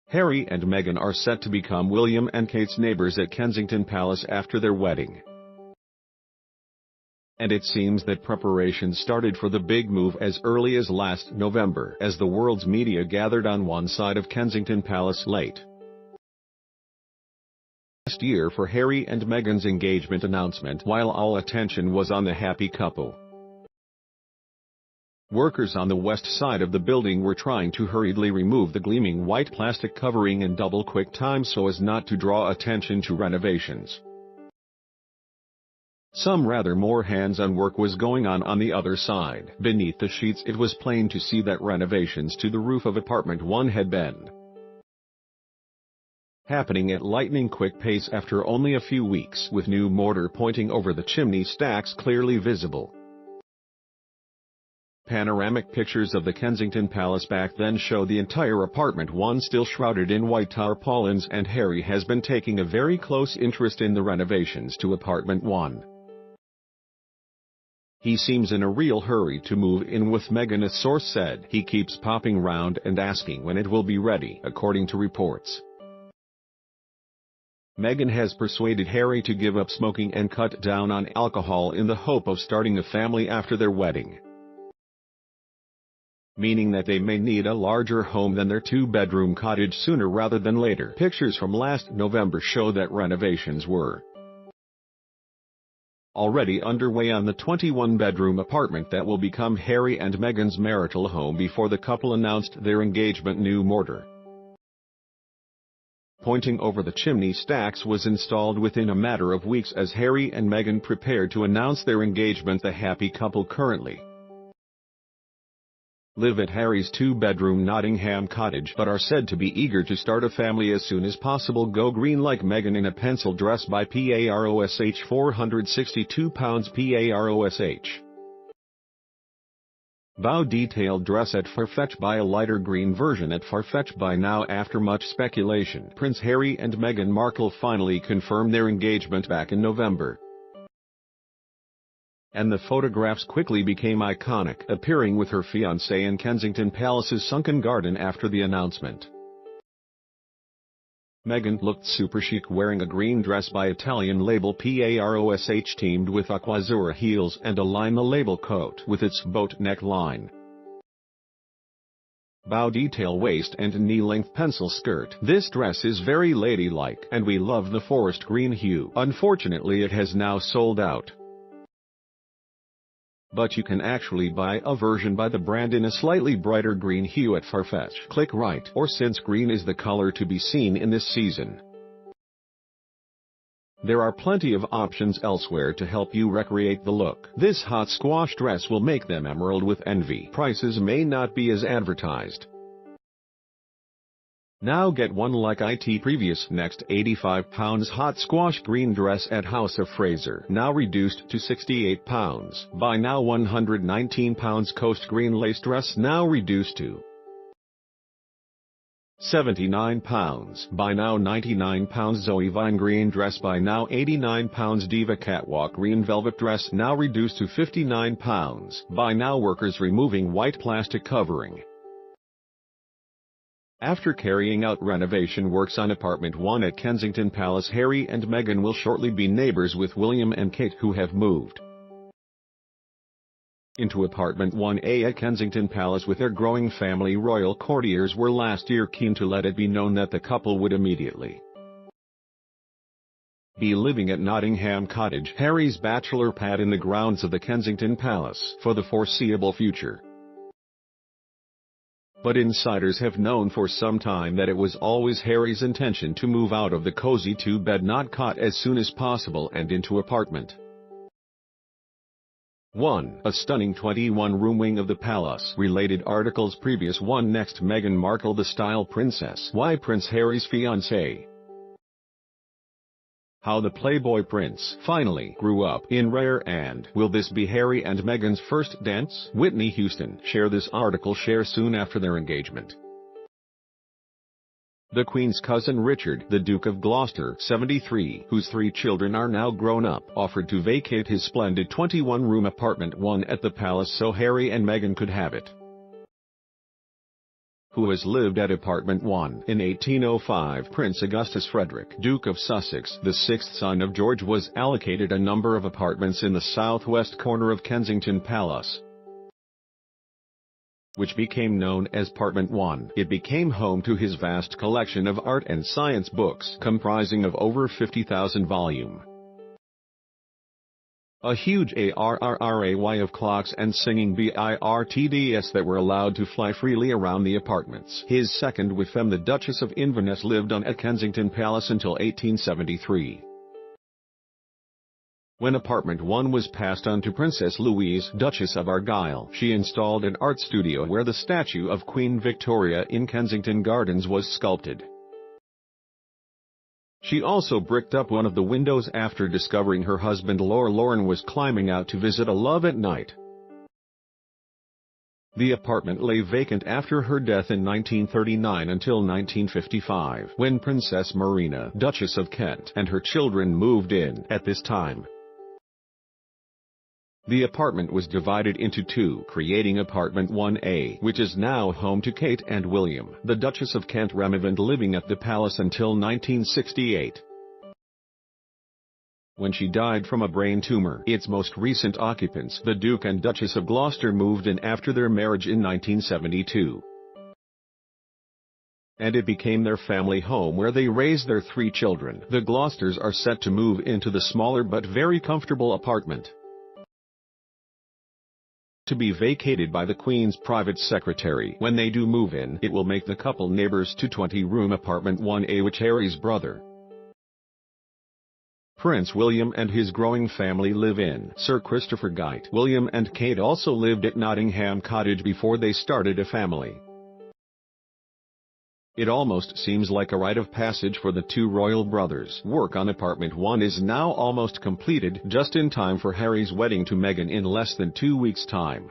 Harry and Meghan are set to become William and Kate's neighbors at Kensington Palace after their wedding. And it seems that preparations started for the big move as early as last November, as the world's media gathered on one side of Kensington Palace late last year for Harry and Meghan's engagement announcement, while all attention was on the happy couple. Workers on the west side of the building were trying to hurriedly remove the gleaming white plastic covering in double quick time so as not to draw attention to renovations. Some rather more hands-on work was going on the other side. Beneath the sheets it was plain to see that renovations to the roof of apartment 1 had been happening at lightning-quick pace after only a few weeks, with new mortar pointing over the chimney stacks clearly visible. Panoramic pictures of the Kensington Palace back then show the entire apartment 1 still shrouded in white tarpaulins, and Harry has been taking a very close interest in the renovations to apartment 1. He seems in a real hurry to move in with Meghan, a source said. He keeps popping round and asking when it will be ready, according to reports. Meghan has persuaded Harry to give up smoking and cut down on alcohol in the hope of starting a family after their wedding, meaning that they may need a larger home than their 2-bedroom cottage sooner rather than later. Pictures from last November show that renovations were already underway on the 21-bedroom apartment that will become Harry and Meghan's marital home before the couple announced their engagement. New mortar pointing over the chimney stacks was installed within a matter of weeks as Harry and Meghan prepared to announce their engagement. The happy couple currently live at Harry's 2-bedroom Nottingham cottage, but are said to be eager to start a family as soon as possible. Go green like Meghan in a pencil dress by PAROSH, £462 PAROSH. Bow detailed dress at Farfetch. Buy a lighter green version at Farfetch by now. After much speculation, Prince Harry and Meghan Markle finally confirmed their engagement back in November, and the photographs quickly became iconic, appearing with her fiancé in Kensington Palace's sunken garden after the announcement. Meghan looked super chic wearing a green dress by Italian label PAROSH teamed with aquazzurra heels and a lima label coat with its boat neckline, bow detail waist and knee-length pencil skirt. This dress is very ladylike, and we love the forest green hue. Unfortunately, it has now sold out, but you can actually buy a version by the brand in a slightly brighter green hue at Farfetch. Click right, or since green is the color to be seen in this season, there are plenty of options elsewhere to help you recreate the look. This hot squash dress will make them emerald with envy. Prices may not be as advertised. Now get one like it previous. Next, £85 hot squash green dress at House of Fraser, now reduced to £68. Buy now £119 coast green lace dress, now reduced to £79. Buy now £99 Zoe Vine green dress, buy now £89 Diva catwalk green velvet dress, now reduced to £59. Buy now workers removing white plastic covering. After carrying out renovation works on apartment 1 at Kensington Palace, Harry and Meghan will shortly be neighbors with William and Kate, who have moved into apartment 1A at Kensington Palace with their growing family. Royal courtiers were last year keen to let it be known that the couple would immediately be living at Nottingham Cottage, Harry's bachelor pad in the grounds of the Kensington Palace, for the foreseeable future. But insiders have known for some time that it was always Harry's intention to move out of the cozy 2-bed not cot as soon as possible and into apartment 1, a stunning 21-room wing of the palace. Related articles previous one. Next, Meghan Markle, the style princess. Why Prince Harry's fiancé? How the Playboy prince finally grew up in rare, and will this be Harry and Meghan's first dance? Whitney Houston shared this article soon after their engagement. The Queen's cousin Richard, the Duke of Gloucester, 73, whose 3 children are now grown up, offered to vacate his splendid 21-room apartment 1 at the palace so Harry and Meghan could have it. who has lived at apartment 1. In 1805, Prince Augustus Frederick, Duke of Sussex, the sixth son of George, was allocated a number of apartments in the southwest corner of Kensington Palace, which became known as Apartment 1. It became home to his vast collection of art and science books, comprising of over 50,000 volumes. A huge array of clocks and singing birds that were allowed to fly freely around the apartments. His second with them, the Duchess of Inverness, lived on at Kensington Palace until 1873. When Apartment 1 was passed on to Princess Louise, Duchess of Argyll, she installed an art studio where the statue of Queen Victoria in Kensington Gardens was sculpted. She also bricked up one of the windows after discovering her husband Lord Lorne was climbing out to visit a love at night. The apartment lay vacant after her death in 1939 until 1955, when Princess Marina, Duchess of Kent, and her children moved in. At this time, the apartment was divided into two, creating Apartment 1A, which is now home to Kate and William, the Duchess of Kent, remained living at the palace until 1968, when she died from a brain tumor. Its most recent occupants, the Duke and Duchess of Gloucester, moved in after their marriage in 1972. And it became their family home where they raised their 3 children. The Gloucesters are set to move into the smaller but very comfortable apartment, to be vacated by the Queen's private secretary. When they do move in, it will make the couple neighbors to 20-room Apartment 1A, which Harry's brother, Prince William, and his growing family live in. Sir Christopher Gite. William and Kate also lived at Nottingham Cottage before they started a family. It almost seems like a rite of passage for the two royal brothers. Work on Apartment 1 is now almost completed, just in time for Harry's wedding to Meghan in less than 2 weeks' time.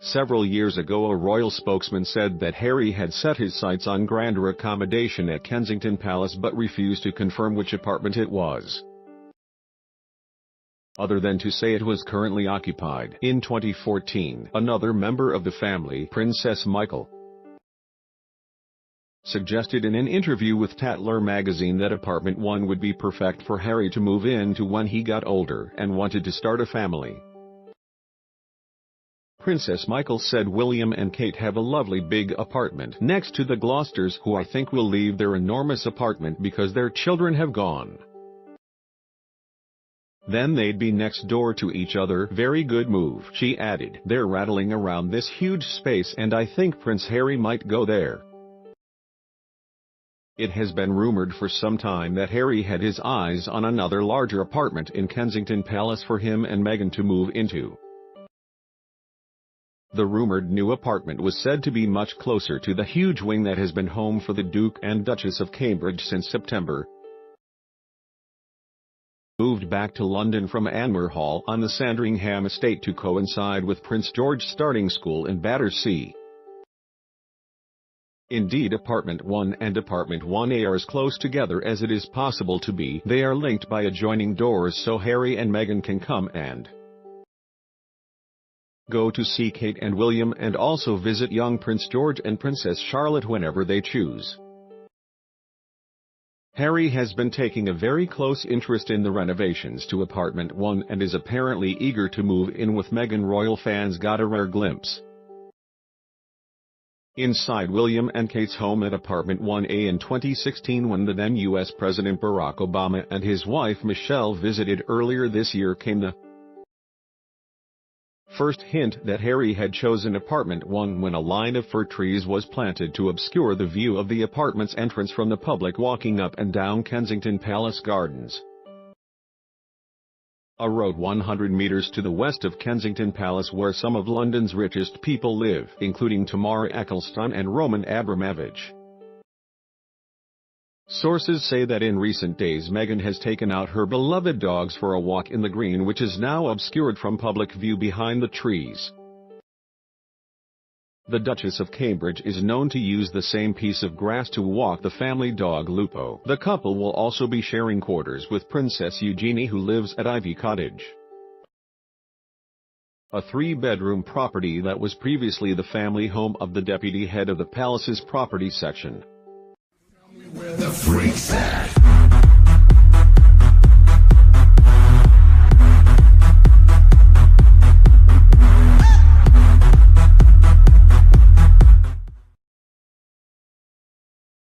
Several years ago, a royal spokesman said that Harry had set his sights on grander accommodation at Kensington Palace but refused to confirm which apartment it was, other than to say it was currently occupied. In 2014, another member of the family, Princess Michael, suggested in an interview with Tatler magazine that Apartment 1 would be perfect for Harry to move into when he got older and wanted to start a family. Princess Michael said, "William and Kate have a lovely big apartment next to the Gloucesters, who I think will leave their enormous apartment because their children have gone. Then they'd be next door to each other. Very good move," she added. "They're rattling around this huge space and I think Prince Harry might go there." It has been rumored for some time that Harry had his eyes on another larger apartment in Kensington Palace for him and Meghan to move into. The rumored new apartment was said to be much closer to the huge wing that has been home for the Duke and Duchess of Cambridge since September. Moved back to London from Anmer Hall on the Sandringham estate to coincide with Prince George starting school in Battersea. Indeed, Apartment 1 and Apartment 1A are as close together as it is possible to be. They are linked by adjoining doors so Harry and Meghan can come and go to see Kate and William and also visit young Prince George and Princess Charlotte whenever they choose. Harry has been taking a very close interest in the renovations to Apartment 1 and is apparently eager to move in with Meghan. Royal fans got a rare glimpse inside William and Kate's home at Apartment 1A in 2016 when the then U.S. President Barack Obama and his wife Michelle visited. Earlier this year came the first hint that Harry had chosen Apartment 1 when a line of fir trees was planted to obscure the view of the apartment's entrance from the public walking up and down Kensington Palace Gardens, a road 100 meters to the west of Kensington Palace where some of London's richest people live, including Tamara Ecclestone and Roman Abramovich. Sources say that in recent days Meghan has taken out her beloved dogs for a walk in the green, which is now obscured from public view behind the trees. The Duchess of Cambridge is known to use the same piece of grass to walk the family dog Lupo. The couple will also be sharing quarters with Princess Eugenie, who lives at Ivy Cottage. a 3-bedroom property that was previously the family home of the deputy head of the palace's property section. Where the freaks at?